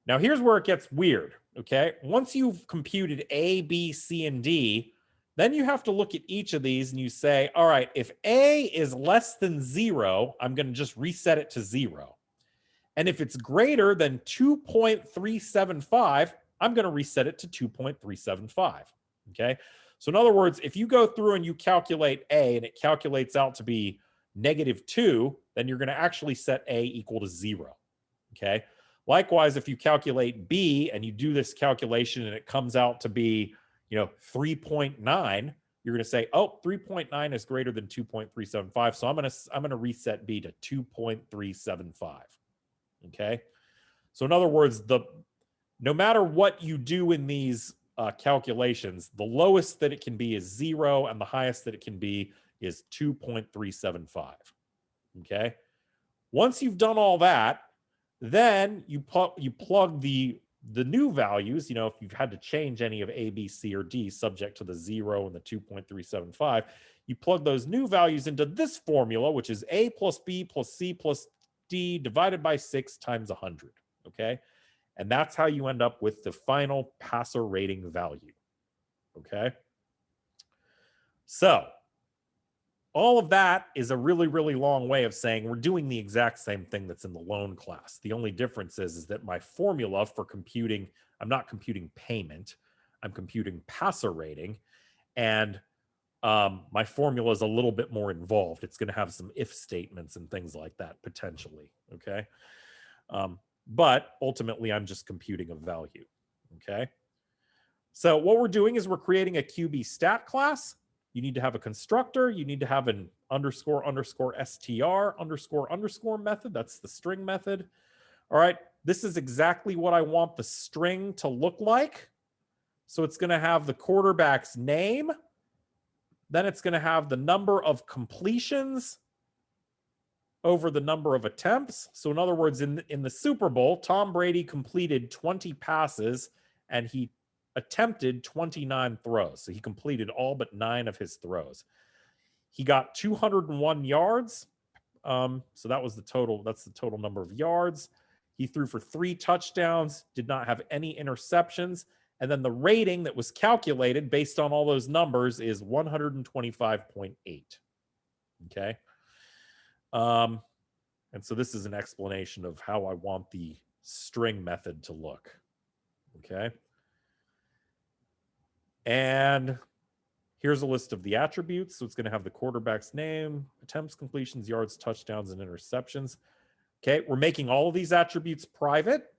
Now here's where it gets weird. Okay. Once you've computed A, B, C, and D, then you have to look at each of these and you say, all right, if A is less than 0, I'm going to just reset it to 0. And if it's greater than 2.375, I'm going to reset it to 2.375. Okay. So in other words, if you go through and you calculate A and it calculates out to be -2, then you're going to actually set A equal to 0. Okay. Likewise, if you calculate B and you do this calculation and it comes out to be, 3.9, you're going to say, oh, 3.9 is greater than 2.375. So I'm going to reset B to 2.375. Okay. So in other words, no matter what you do in these calculations, the lowest that it can be is 0 and the highest that it can be is 2.375. Okay. Once you've done all that, then you plug the new values, if you've had to change any of A, B, C, or D subject to the 0 and the 2.375, you plug those new values into this formula, which is A plus B plus C plus D divided by 6 times 100. Okay. And that's how you end up with the final passer rating value. Okay. So all of that is a really, really long way of saying we're doing the exact same thing that's in the loan class. The only difference is that my formula for computing, I'm not computing payment, I'm computing passer rating. And my formula is a little bit more involved. It's going to have some if statements and things like that potentially. Okay. But ultimately, I'm just computing a value. Okay. So what we're doing is we're creating a QB stat class. You need to have a constructor. You need to have an __str __ method. That's the string method. All right. This is exactly what I want the string to look like. So it's going to have the quarterback's name. Then it's going to have the number of completions over the number of attempts. So in other words, in the Super Bowl, Tom Brady completed 20 passes and he attempted 29 throws. So he completed all but 9 of his throws. He got 201 yards So that was the total. That's the total number of yards. He threw for 3 touchdowns, did not have any interceptions. And then the rating that was calculated based on all those numbers is 125.8. Okay. And so this is an explanation of how I want the string method to look. Okay. And here's a list of the attributes. So it's going to have the quarterback's name, attempts, completions, yards, touchdowns, and interceptions. Okay, we're making all of these attributes private.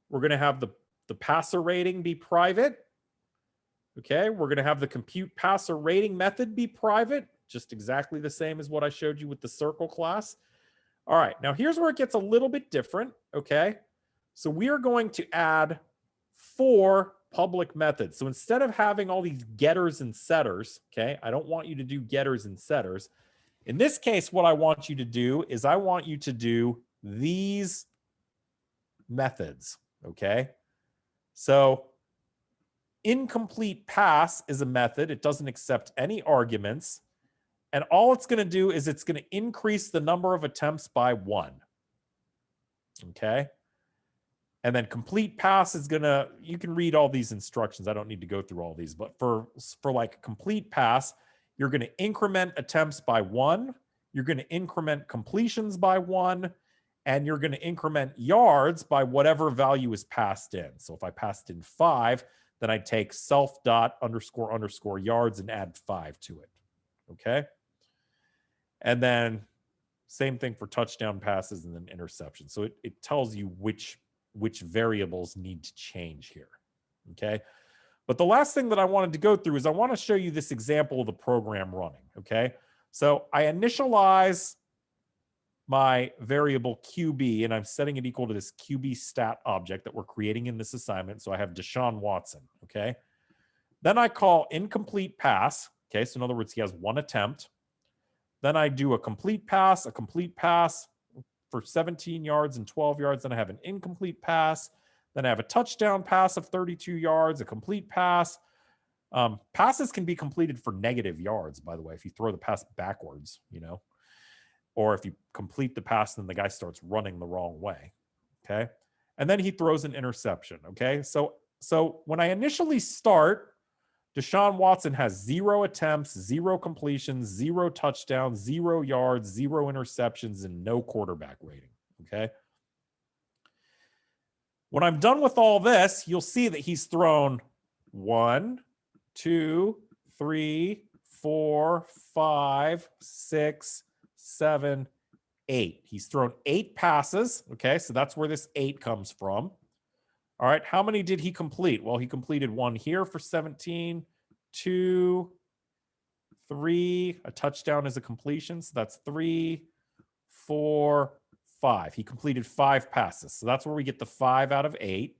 We're going to have the passer rating be private. Okay, we're going to have the compute passer rating method be private, just exactly the same as what I showed you with the circle class. All right, now here's where it gets a little bit different. Okay, so we are going to add 4 public methods. So instead of having all these getters and setters, okay, I don't want you to do getters and setters. In this case, what I want you to do is I want you to do these methods, okay? So incomplete pass is a method. It doesn't accept any arguments. And all it's going to do is it's going to increase the number of attempts by 1, okay? And then complete pass is going to, you can read all these instructions. I don't need to go through all these, but for like complete pass, you're going to increment attempts by 1. You're going to increment completions by 1. And you're going to increment yards by whatever value is passed in. So if I passed in 5, then I take self dot underscore underscore yards and add 5 to it. Okay. And then same thing for touchdown passes and then interceptions. So it tells you which variables need to change here. Okay. But the last thing that I wanted to go through is I want to show you this example of the program running, okay? So I initialize my variable QB, and I'm setting it equal to this QB stat object that we're creating in this assignment. So I have Deshaun Watson, okay? Then I call incomplete pass, okay? So in other words, he has 1 attempt. Then I do a complete pass for 17 yards and 12 yards. Then I have an incomplete pass. Then I have a touchdown pass of 32 yards, a complete pass. Passes can be completed for negative yards, by the way, if you throw the pass backwards, you know, or if you complete the pass, then the guy starts running the wrong way. Okay. And then he throws an interception. Okay. So when I initially start, Deshaun Watson has 0 attempts, 0 completions, 0 touchdowns, 0 yards, 0 interceptions, and no quarterback rating. Okay. When I'm done with all this, you'll see that he's thrown 1, 2, 3, 4, 5, 6, 7, 8. He's thrown 8 passes. Okay, so that's where this 8 comes from. All right, how many did he complete? Well, he completed 1 here for 17, 2, 3. A touchdown is a completion, so that's 3, 4, 5. He completed 5 passes. So that's where we get the 5 out of 8.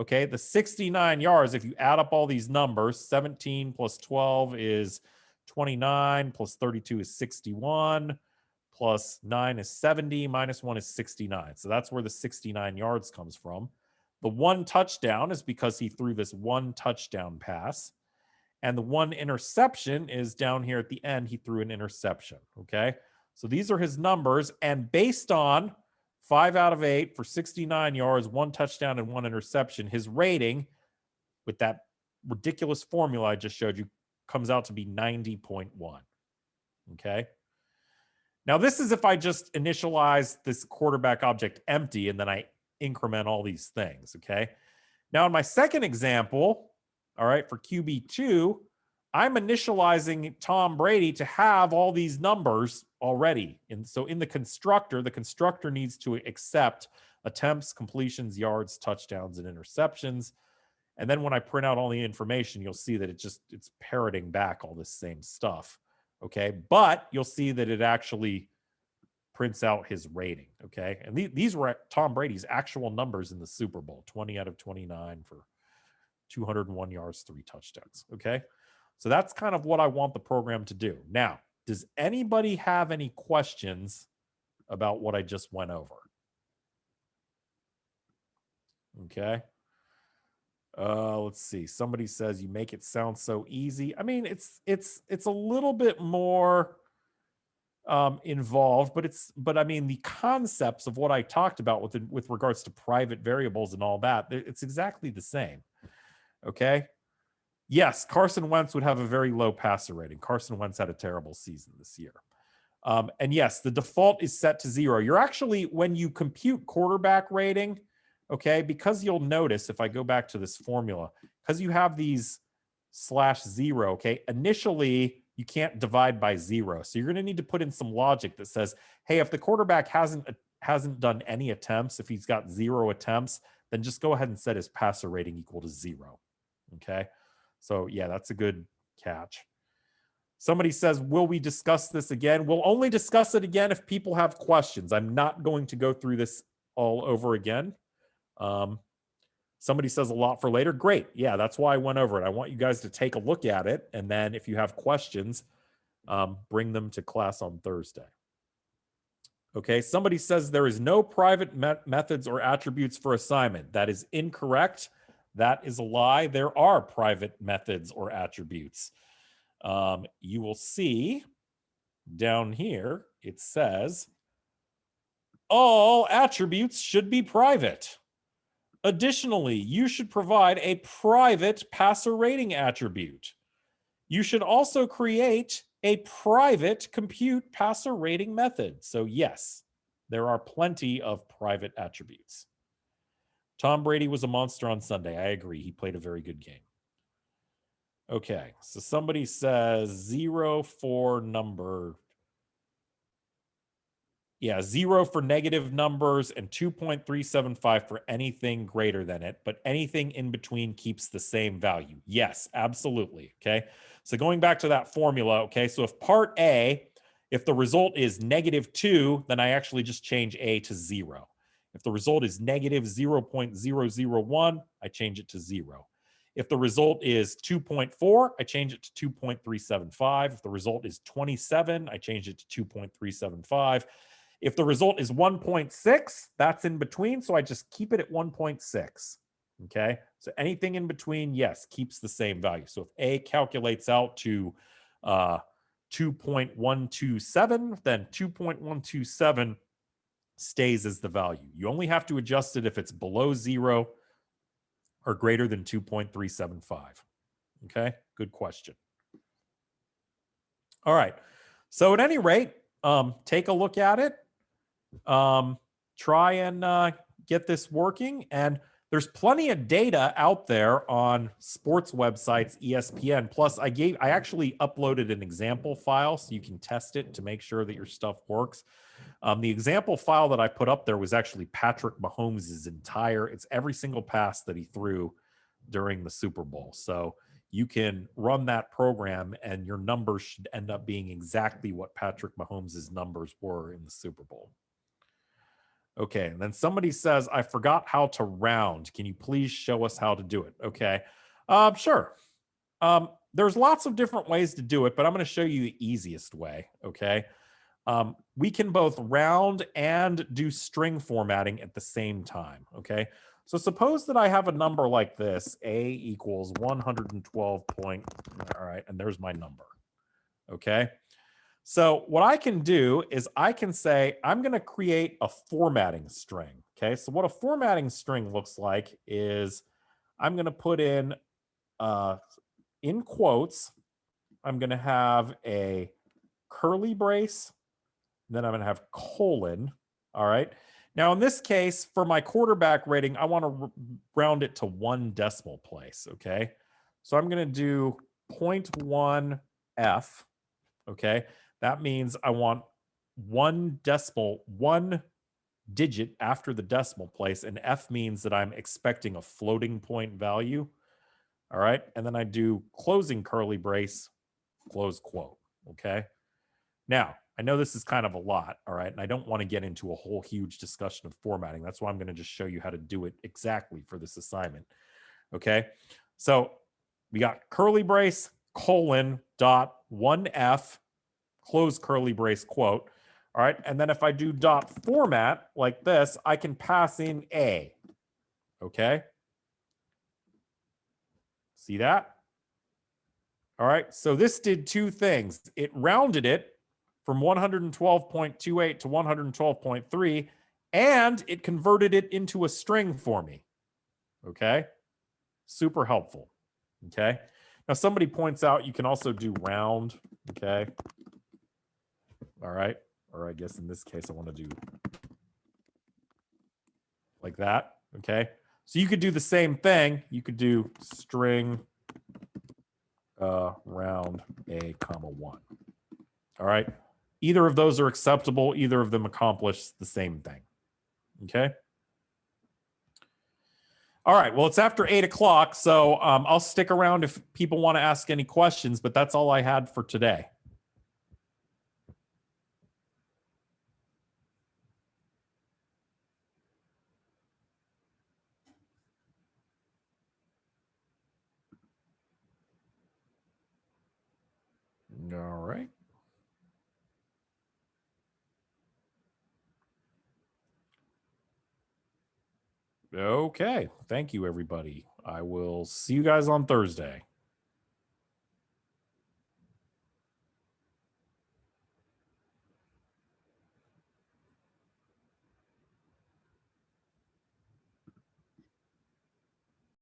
Okay, the 69 yards, if you add up all these numbers, 17 plus 12 is 29, plus 32 is 61, plus 9 is 70, minus 1 is 69. So that's where the 69 yards comes from. The 1 touchdown is because he threw this 1 touchdown pass. And the 1 interception is down here at the end. He threw an interception. Okay. So these are his numbers. And based on 5 out of 8 for 69 yards, 1 touchdown, and 1 interception, his rating with that ridiculous formula I just showed you comes out to be 90.1. Okay. Now, this is if I just initialize this quarterback object empty and then I increment all these things. Okay. Now, in my second example, all right, for QB2, I'm initializing Tom Brady to have all these numbers already. And so in the constructor needs to accept attempts, completions, yards, touchdowns, and interceptions. And then when I print out all the information, you'll see that it's parroting back all this same stuff. Okay. But you'll see that it actually prints out his rating. Okay. And these were Tom Brady's actual numbers in the Super Bowl, 20 out of 29 for 201 yards, 3 touchdowns. Okay. So that's kind of what I want the program to do. Now, does anybody have any questions about what I just went over? Okay. Let's see. Somebody says you make it sound so easy. I mean, it's a little bit more involved, but I mean, the concepts of what I talked about with regards to private variables and all that, it's exactly the same. Okay. Yes, Carson Wentz would have a very low passer rating. Carson Wentz had a terrible season this year. And yes, the default is set to 0. You're actually, when you compute quarterback rating, okay, because you'll notice if I go back to this formula, because you have these /0, okay, initially you can't divide by 0. So you're going to need to put in some logic that says, hey, if the quarterback hasn't done any attempts, if he's got 0 attempts, then just go ahead and set his passer rating equal to 0. Okay. So yeah, that's a good catch. Somebody says, will we discuss this again? We'll only discuss it again if people have questions. I'm not going to go through this all over again. Somebody says a lot for later. Great. Yeah, that's why I went over it. I want you guys to take a look at it. And then if you have questions, bring them to class on Thursday. Okay, somebody says there is no private methods or attributes for assignment. That is incorrect. That is a lie. There are private methods or attributes. You will see down here, it says, all attributes should be private. Additionally, you should provide a private passer rating attribute. You should also create a private compute passer rating method. So yes, there are plenty of private attributes. Tom Brady was a monster on Sunday. I agree. He played a very good game. Okay, so somebody says 0 for number. Yeah, 0 for negative numbers and 2.375 for anything greater than it, but anything in between keeps the same value. Yes, absolutely. Okay, so going back to that formula, okay, so if part A, if the result is -2, then I actually just change A to 0. If the result is -0.001, I change it to 0. If the result is 2.4, I change it to 2.375. If the result is 27, I change it to 2.375. If the result is 1.6, that's in between, so I just keep it at 1.6. Okay, so anything in between, yes, keeps the same value. So if A calculates out to 2.127, then 2.127 stays as the value. You only have to adjust it if it's below 0 or greater than 2.375. Okay, good question. All right, so at any rate, take a look at it. Try and get this working. And there's plenty of data out there on sports websites, ESPN. Plus, I actually uploaded an example file so you can test it to make sure that your stuff works. The example file that I put up there was actually Patrick Mahomes' it's every single pass that he threw during the Super Bowl. So you can run that program and your numbers should end up being exactly what Patrick Mahomes' numbers were in the Super Bowl. Okay, and then somebody says, I forgot how to round. Can you please show us how to do it? Okay, sure. There's lots of different ways to do it, but I'm going to show you the easiest way, okay? We can both round and do string formatting at the same time, okay? So suppose that I have a number like this, A equals 112 point, all right, and there's my number, okay? So what I can do is I can say, I'm going to create a formatting string, okay? So what a formatting string looks like is I'm going to put in quotes, I'm going to have a curly brace, then I'm going to have colon, all right? Now, in this case, for my quarterback rating, I want to round it to 1 decimal place, okay? So I'm going to do 0.1 F, okay? That means I want 1 digit after the decimal place, and F means that I'm expecting a floating point value, all right? And then I do closing curly brace, close quote, okay? Now, I know this is kind of a lot, all right? And I don't want to get into a whole huge discussion of formatting. That's why I'm going to just show you how to do it exactly for this assignment, okay? So we got curly brace, colon, dot, 1F, close curly brace quote, all right? And then if I do dot format like this, I can pass in A, okay? See that? All right, so this did 2 things. It rounded it from 112.28 to 112.3, and it converted it into a string for me. Okay. Super helpful. Okay. Now somebody points out you can also do round. Okay. All right. Or I guess in this case, I want to do like that. Okay. So you could do the same thing. You could do string round a comma 1. All right. Either of those are acceptable. Either of them accomplish the same thing. Okay. All right. Well, it's after 8 o'clock, so I'll stick around if people want to ask any questions, but that's all I had for today. All right. Okay. Thank you, everybody. I will see you guys on Thursday.